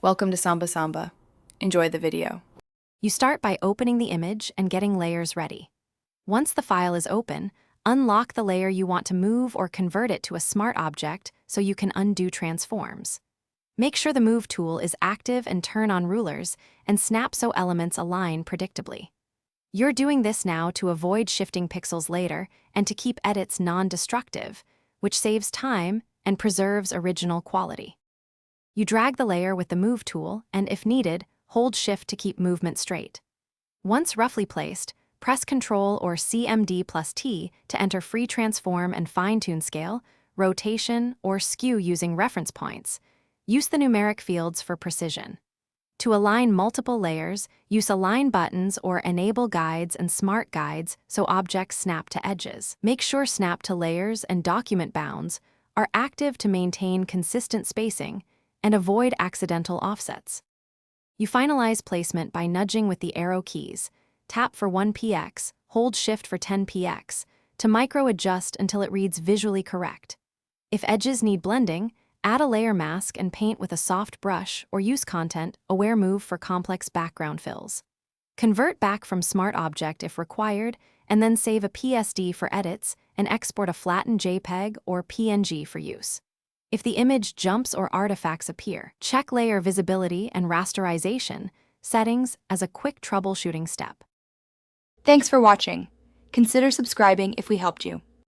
Welcome to Samba Samba. Enjoy the video. You start by opening the image and getting layers ready. Once the file is open, unlock the layer you want to move or convert it to a smart object so you can undo transforms. Make sure the Move tool is active and turn on rulers, and snap so elements align predictably. You're doing this now to avoid shifting pixels later and to keep edits non-destructive, which saves time and preserves original quality. You drag the layer with the Move tool and, if needed, hold Shift to keep movement straight. Once roughly placed, press Ctrl or CMD+T to enter free transform and fine-tune scale, rotation, or skew using reference points. Use the numeric fields for precision. To align multiple layers, use Align buttons or Enable Guides and Smart Guides so objects snap to edges. Make sure Snap to Layers and Document Bounds are active to maintain consistent spacing and avoid accidental offsets. You finalize placement by nudging with the arrow keys. Tap for 1px, hold Shift for 10px, to micro-adjust until it reads visually correct. If edges need blending, add a layer mask and paint with a soft brush or use Content-Aware Move for complex background fills. Convert back from Smart Object if required, and then save a PSD for edits and export a flattened JPEG or PNG for use. If the image jumps or artifacts appear, check layer visibility and rasterization settings as a quick troubleshooting step. Thanks for watching. Consider subscribing if we helped you.